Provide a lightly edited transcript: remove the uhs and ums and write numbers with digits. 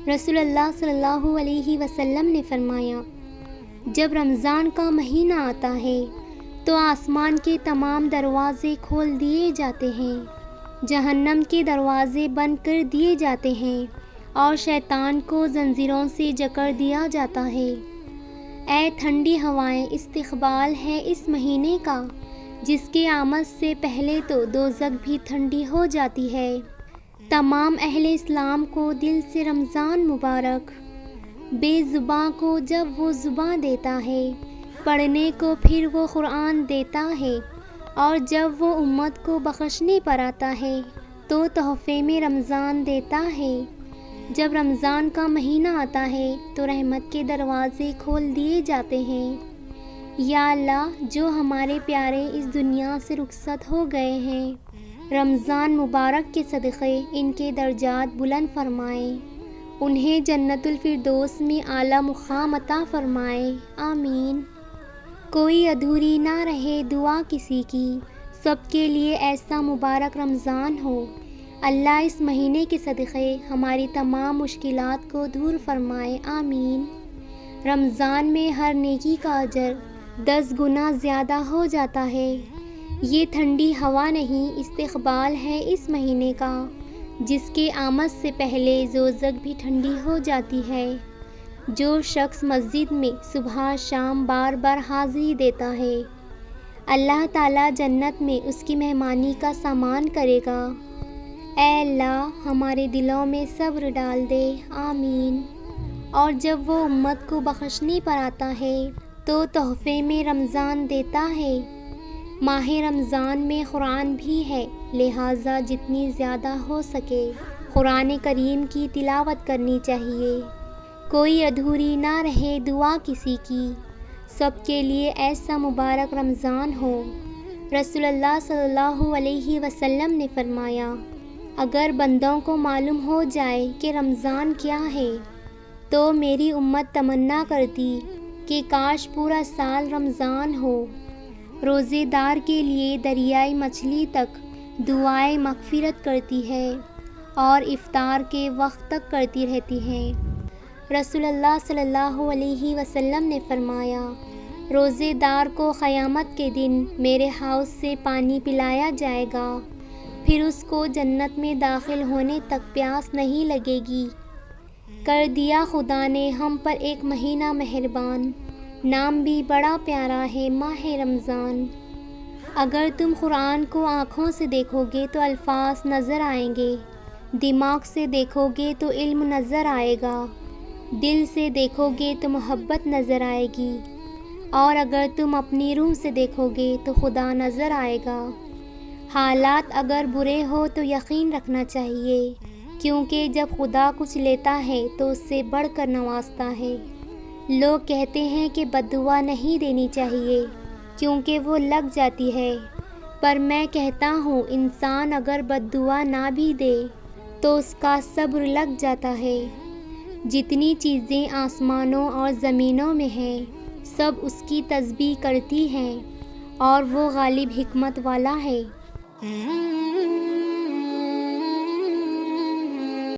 رسول اللہ صلی اللہ علیہ وسلم نے فرمایا، جب رمضان کا مہینہ آتا ہے تو آسمان کے تمام دروازے کھول دیے جاتے ہیں، جہنم کے دروازے بند کر دیے جاتے ہیں اور شیطان کو زنجیروں سے جکڑ دیا جاتا ہے۔ اے ٹھنڈی ہوائیں، استقبال ہے اس مہینے کا جس کے آمد سے پہلے تو دوزخ بھی ٹھنڈی ہو جاتی ہے۔ تمام اہل اسلام کو دل سے رمضان مبارک۔ بے زباں کو جب وہ زباں دیتا ہے، پڑھنے کو پھر وہ قرآن دیتا ہے، اور جب وہ امت کو بخشنے پر آتا ہے تو تحفے میں رمضان دیتا ہے۔ جب رمضان کا مہینہ آتا ہے تو رحمت کے دروازے کھول دیے جاتے ہیں۔ یا اللہ، جو ہمارے پیارے اس دنیا سے رخصت ہو گئے ہیں، رمضان مبارک کے صدقے ان کے درجات بلند فرمائے، انہیں جنت الفردوس میں اعلیٰ مقام عطا فرمائے، آمین۔ کوئی ادھوری نہ رہے دعا کسی کی، سب کے لیے ایسا مبارک رمضان ہو۔ اللہ اس مہینے کے صدقے ہماری تمام مشکلات کو دور فرمائے، آمین۔ رمضان میں ہر نیکی کا اجر 10 گنا زیادہ ہو جاتا ہے۔ یہ ٹھنڈی ہوا نہیں، استقبال ہے اس مہینے کا جس کے آمد سے پہلے دوزخ بھی ٹھنڈی ہو جاتی ہے۔ جو شخص مسجد میں صبح شام بار بار حاضری دیتا ہے، اللہ تعالیٰ جنت میں اس کی مہمانی کا سامان کرے گا۔ اے اللہ، ہمارے دلوں میں صبر ڈال دے، آمین۔ اور جب وہ امت کو بخشنے پر آتا ہے تو تحفے میں رمضان دیتا ہے۔ ماہ رمضان میں قرآن بھی ہے، لہٰذا جتنی زیادہ ہو سکے قرآن کریم کی تلاوت کرنی چاہیے۔ کوئی ادھوری نہ رہے دعا کسی کی، سب کے لیے ایسا مبارک رمضان ہو۔ رسول اللہ صلی اللہ علیہ وسلم نے فرمایا، اگر بندوں کو معلوم ہو جائے کہ رمضان کیا ہے تو میری امت تمنا کرتی کہ کاش پورا سال رمضان ہو۔ روزے دار کے لیے دریائے مچھلی تک دعائے مغفرت کرتی ہے اور افطار کے وقت تک کرتی رہتی ہے۔ رسول اللہ صلی اللہ علیہ وسلم نے فرمایا، روزے دار کو قیامت کے دن میرے حوض سے پانی پلایا جائے گا، پھر اس کو جنت میں داخل ہونے تک پیاس نہیں لگے گی۔ کر دیا خدا نے ہم پر ایک مہینہ مہربان، نام بھی بڑا پیارا ہے، ماہ رمضان۔ اگر تم قرآن کو آنکھوں سے دیکھو گے تو الفاظ نظر آئیں گے، دماغ سے دیکھو گے تو علم نظر آئے گا، دل سے دیکھو گے تو محبت نظر آئے گی، اور اگر تم اپنی روح سے دیکھو گے تو خدا نظر آئے گا۔ حالات اگر برے ہو تو یقین رکھنا چاہیے، کیونکہ جب خدا کچھ لیتا ہے تو اس سے بڑھ کر نوازتا ہے۔ لوگ کہتے ہیں کہ بد دعا نہیں دینی چاہیے کیونکہ وہ لگ جاتی ہے، پر میں کہتا ہوں انسان اگر بد دعا نہ بھی دے تو اس کا صبر لگ جاتا ہے۔ جتنی چیزیں آسمانوں اور زمینوں میں ہیں سب اس کی تسبیح کرتی ہیں، اور وہ غالب حکمت والا ہے۔